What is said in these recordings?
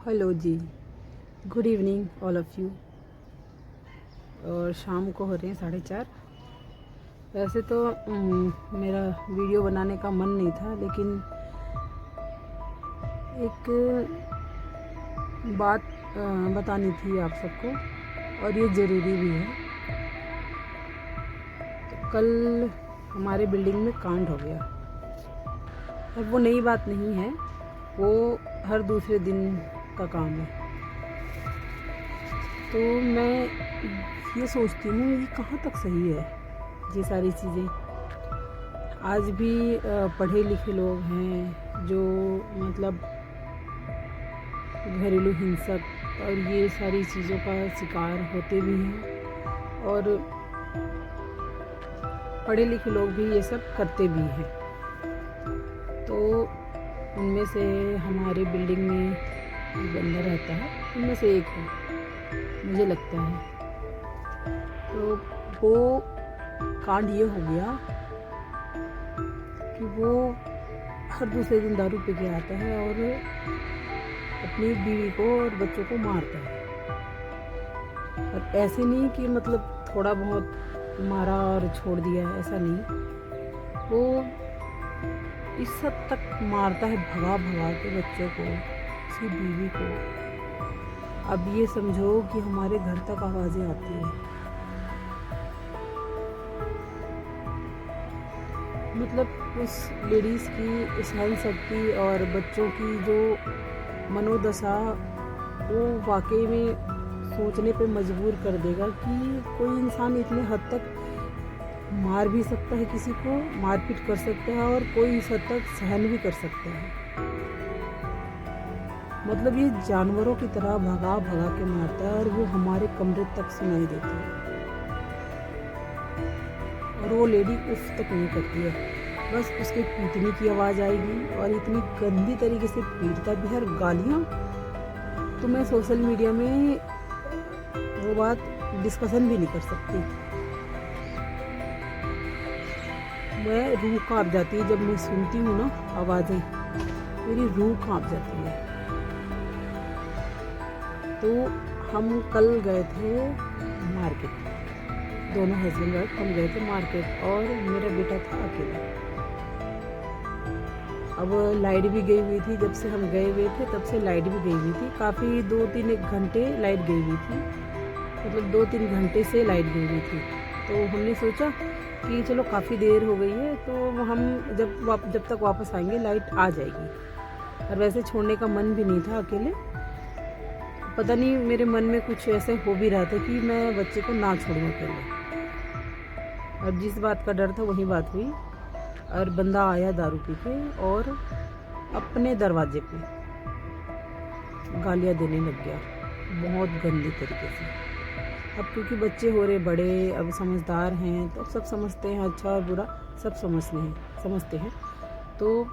Hello ji, good evening all of you. और शाम को हो रहे हैं 4:30। वैसे तो मेरा वीडियो बनाने का मन नहीं था, लेकिन एक बात बतानी थी आप सबको, और ये ज़रूरी भी है। तो कल हमारे बिल्डिंग में कांड हो गया। अब वो नई बात नहीं है, वो हर दूसरे दिन का काम है। तो मैं ये सोचती हूँ, ये कहाँ तक सही है ये सारी चीज़ें। आज भी पढ़े लिखे लोग हैं जो मतलब घरेलू हिंसक और ये सारी चीज़ों का शिकार होते भी हैं, और पढ़े लिखे लोग भी ये सब करते भी हैं। तो उनमें से हमारे बिल्डिंग में बंदा रहता है, उनमें से एक है मुझे लगता है। तो वो कांड ये हो गया कि वो हर दूसरे दिन दारू पी के आता है और अपनी बीवी को और बच्चों को मारता है। और ऐसे नहीं कि मतलब थोड़ा बहुत मारा और छोड़ दिया, ऐसा नहीं। वो इस हद तक मारता है, भगा भगा के बच्चों को, उसकी बीवी को। अब ये समझो कि हमारे घर तक आवाज़ें आती हैं। मतलब उस लेडीज़ की सहन शक्ति और बच्चों की जो मनोदशा, वो वाकई में सोचने पे मजबूर कर देगा कि कोई इंसान इतने हद तक मार भी सकता है, किसी को मारपीट कर सकता है, और कोई इस हद तक सहन भी कर सकता है। मतलब ये जानवरों की तरह भगा भगा के मारता है, और वो हमारे कमरे तक सुनाई देता है। और वो लेडी उफ तक नहीं करती है, बस उसके पीटने की आवाज़ आएगी, और इतनी गंदी तरीके से पीटता भी है, और गालियाँ। तो मैं सोशल मीडिया में वो बात डिस्कशन भी नहीं कर सकती। मैं रूह कांप जाती है जब मैं सुनती हूँ ना आवाज़ें, मेरी रूह कांप जाती है। तो हम कल गए थे मार्केट, दोनों हस्बैंड वाइफ हम गए थे मार्केट, और मेरा बेटा था अकेला। अब लाइट भी गई हुई थी, जब से हम गए हुए थे तब से लाइट भी गई हुई थी। काफ़ी 2-3 घंटे लाइट गई हुई थी, मतलब 2-3 घंटे से लाइट गई हुई थी। तो हमने सोचा कि चलो काफ़ी देर हो गई है, तो हम जब तक वापस आएंगे लाइट आ जाएगी। और वैसे छोड़ने का मन भी नहीं था अकेले। पता नहीं मेरे मन में कुछ ऐसे हो भी रहा था कि मैं बच्चे को ना छोड़ूं अकेले। और जिस बात का डर था वही बात हुई, और बंदा आया दारू पी के और अपने दरवाजे पे गालियाँ देने लग गया, बहुत गंदी तरीके से। अब क्योंकि बच्चे हो रहे बड़े, अब समझदार हैं, तो अब सब समझते हैं, अच्छा और बुरा सब समझते हैं। तो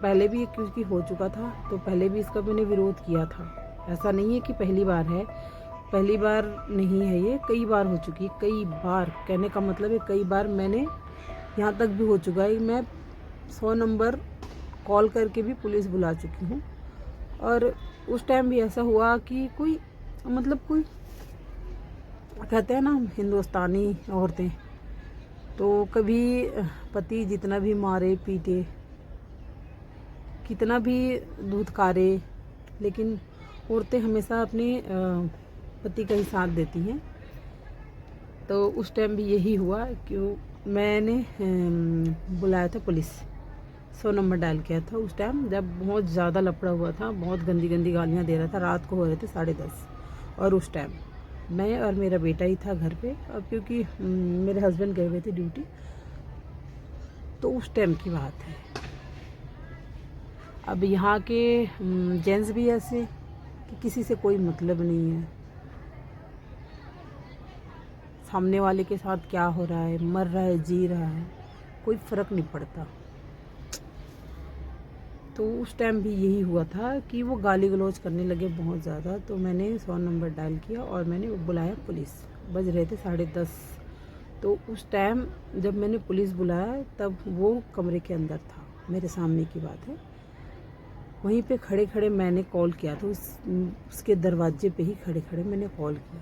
पहले भी क्योंकि हो चुका था, तो पहले भी इसका मैंने विरोध किया था। ऐसा नहीं है कि पहली बार है, पहली बार नहीं है ये, कई बार हो चुकी है। कई बार कहने का मतलब है कई बार मैंने, यहाँ तक भी हो चुका है मैं 100 नंबर कॉल करके भी पुलिस बुला चुकी हूँ। और उस टाइम भी ऐसा हुआ कि कोई कहते हैं ना हिंदुस्तानी औरतें, तो कभी पति जितना भी मारे पीटे, कितना भी धुतकारे, लेकिन औरतें हमेशा अपने पति का ही साथ देती हैं। तो उस टाइम भी यही हुआ कि मैंने बुलाया था पुलिस, 100 नंबर डायल किया था उस टाइम, जब बहुत ज़्यादा लफड़ा हुआ था, बहुत गंदी गंदी गालियाँ दे रहा था। रात को हो रहे थे 10:30, और उस टाइम मैं और मेरा बेटा ही था घर पे, अब क्योंकि मेरे हस्बैंड गए हुए थे ड्यूटी। तो उस टाइम की बात है। अब यहाँ के जेंट्स भी ऐसे कि किसी से कोई मतलब नहीं है, सामने वाले के साथ क्या हो रहा है, मर रहा है जी रहा है, कोई फ़र्क नहीं पड़ता। तो उस टाइम भी यही हुआ था कि वो गाली गलौज करने लगे बहुत ज़्यादा। तो मैंने 100 नंबर डायल किया और मैंने बुलाया पुलिस। बज रहे थे 10:30। तो उस टाइम जब मैंने पुलिस बुलाया तब वो कमरे के अंदर था, मेरे सामने की बात है। वहीं पे खड़े खड़े मैंने कॉल किया, तो उसके दरवाजे पे ही खड़े खड़े मैंने कॉल किया।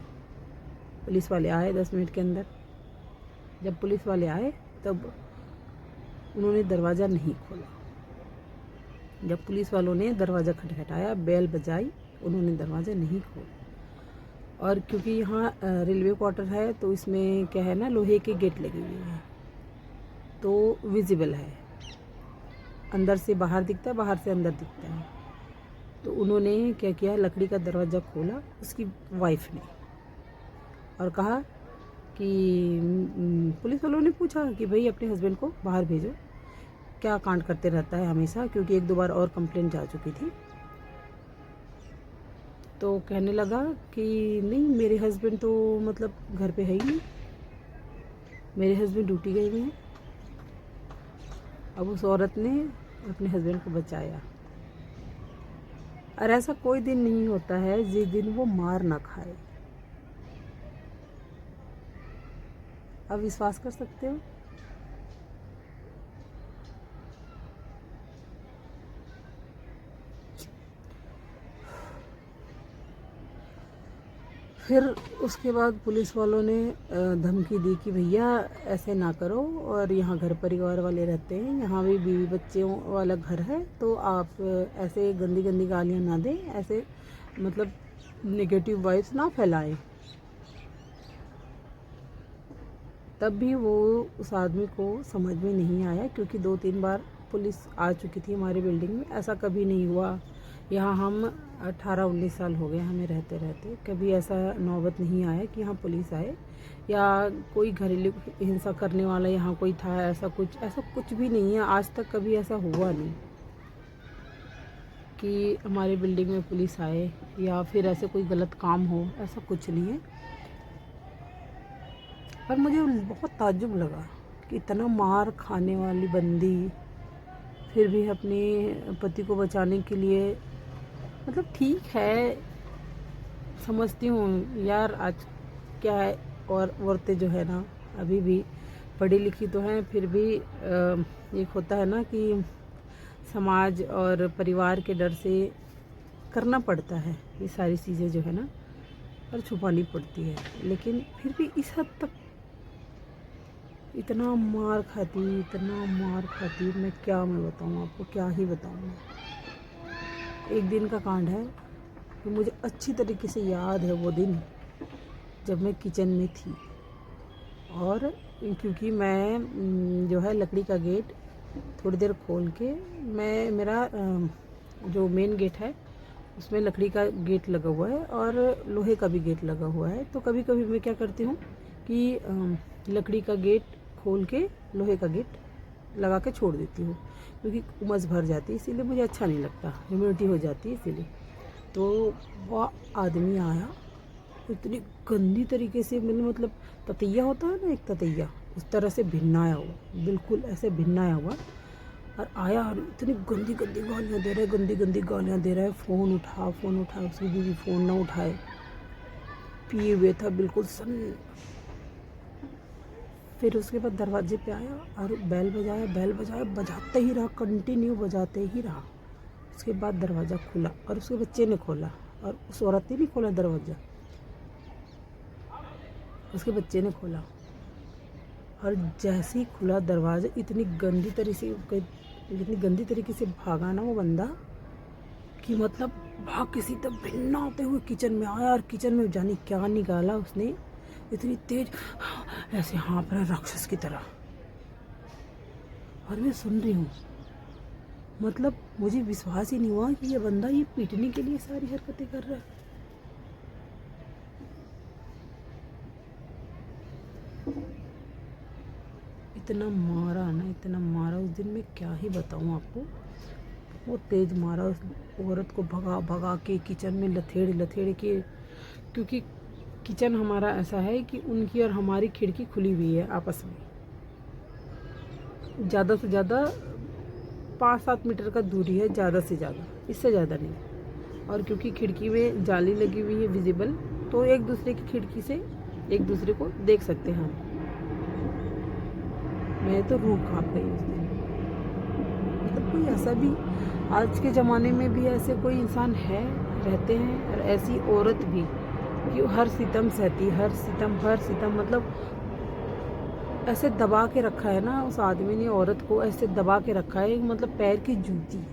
पुलिस वाले आए 10 मिनट के अंदर। जब पुलिस वाले आए तब उन्होंने दरवाज़ा नहीं खोला। जब पुलिस वालों ने दरवाज़ा खटखटाया, बेल बजाई, उन्होंने दरवाज़ा नहीं खोला। और क्योंकि यहाँ रेलवे क्वार्टर है तो इसमें क्या है ना, लोहे के गेट लगे हुए हैं तो विजिबल है, अंदर से बाहर दिखता है, बाहर से अंदर दिखता है। तो उन्होंने क्या किया, लकड़ी का दरवाज़ा खोला उसकी वाइफ ने और कहा कि पुलिस वालों ने पूछा कि भाई अपने हस्बैंड को बाहर भेजो, क्या कांड करते रहता है हमेशा, क्योंकि 1-2 बार और कंप्लेंट जा चुकी थी। तो कहने लगा कि नहीं, मेरे हस्बैंड तो मतलब घर पे है ही नहीं, मेरे हस्बैंड ड्यूटी गए हुए हैं। अब उस औरत ने अपने हस्बैंड को बचाया। और ऐसा कोई दिन नहीं होता है जिस दिन वो मार ना खाए। आप विश्वास कर सकते हो? फिर उसके बाद पुलिस वालों ने धमकी दी कि भैया ऐसे ना करो, और यहाँ घर परिवार वाले रहते हैं, यहाँ भी बीवी बच्चों वाला घर है, तो आप ऐसे गंदी गंदी गालियाँ ना दें, ऐसे मतलब नेगेटिव वाइब्स ना फैलाएं। तब भी वो उस आदमी को समझ में नहीं आया, क्योंकि 2-3 बार पुलिस आ चुकी थी हमारी बिल्डिंग में। ऐसा कभी नहीं हुआ, यहाँ हम 18-19 साल हो गए हमें रहते रहते, कभी ऐसा नौबत नहीं आया कि यहाँ पुलिस आए या कोई घरेलू हिंसा करने वाला यहाँ कोई था। ऐसा कुछ भी नहीं है, आज तक कभी ऐसा हुआ नहीं कि हमारी बिल्डिंग में पुलिस आए या फिर ऐसे कोई गलत काम हो, ऐसा कुछ नहीं है। पर मुझे बहुत ताज्जुब लगा कि इतना मार खाने वाली बंदी फिर भी अपने पति को बचाने के लिए, मतलब ठीक है, समझती हूँ यार आज क्या है, और औरतें जो है ना अभी भी पढ़ी लिखी तो हैं, फिर भी एक होता है ना कि समाज और परिवार के डर से करना पड़ता है ये सारी चीज़ें जो है ना, और छुपानी पड़ती है। लेकिन फिर भी इस हद तक इतना मार खाती, मैं बताऊँ आपको, क्या ही बताऊँ। एक दिन का कांड है कि मुझे अच्छी तरीके से याद है, वो दिन जब मैं किचन में थी, और क्योंकि मैं जो है लकड़ी का गेट थोड़ी देर खोल के, मेरा जो मेन गेट है उसमें लकड़ी का गेट लगा हुआ है और लोहे का भी गेट लगा हुआ है। तो कभी कभी मैं क्या करती हूँ कि लकड़ी का गेट खोल के लोहे का गेट लगा के छोड़ देती हूँ, क्योंकि उमस भर जाती है, इसीलिए मुझे अच्छा नहीं लगता, ह्यूमिडिटी हो जाती है इसीलिए। तो वह आदमी आया इतनी गंदी तरीके से, मैंने मतलब ततैया होता है ना, एक ततैया, उस तरह से भिन्नाया हुआ, बिल्कुल ऐसे भिन्नाया हुआ, और आया और इतनी गंदी गंदी गालियाँ दे रहा है, फ़ोन उठा, उसकी बीवी फ़ोन ना उठाए, पिए हुए था बिल्कुल सन। फिर उसके बाद दरवाजे पे आया और बेल बजाया, बजाते ही रहा, कंटिन्यू बजाते ही रहा। उसके बाद दरवाज़ा खुला और उसके बच्चे ने खोला, और उस औरत ने नहीं खोला दरवाज़ा, उसके बच्चे ने खोला। और जैसे ही खुला दरवाज़ा, इतनी गंदी तरीके से भागा ना वो बंदा कि मतलब भाग के सीधा भिन्ना होते हुए किचन में आया, और किचन में जाने क्या निकाला उसने, इतनी तेज ऐसे हाँफ रहा राक्षस की तरह। और मैं सुन रही हूँ, मतलब मुझे विश्वास ही नहीं हुआ कि ये बंदा ये पीटने के लिए सारी हरकतें कर रहा है। इतना मारा उस दिन, मैं क्या ही बताऊँ आपको। वो तेज मारा उस औरत को, भगा के किचन में लथेड़ के, क्योंकि किचन हमारा ऐसा है कि उनकी और हमारी खिड़की खुली हुई है आपस में, ज़्यादा से ज़्यादा 5-7 मीटर का दूरी है, ज़्यादा से ज़्यादा, इससे ज़्यादा नहीं। और क्योंकि खिड़की में जाली लगी हुई है विजिबल, तो एक दूसरे की खिड़की से एक दूसरे को देख सकते हैं। मैं तो रूह कांप गई उस दिन, मतलब कोई ऐसा भी आज के ज़माने में भी ऐसे कोई इंसान है, रहते हैं, और ऐसी औरत भी कि हर सितम सहती, हर सितम मतलब ऐसे दबा के रखा है ना उस आदमी ने, औरत को ऐसे दबा के रखा है, मतलब पैर की जूती।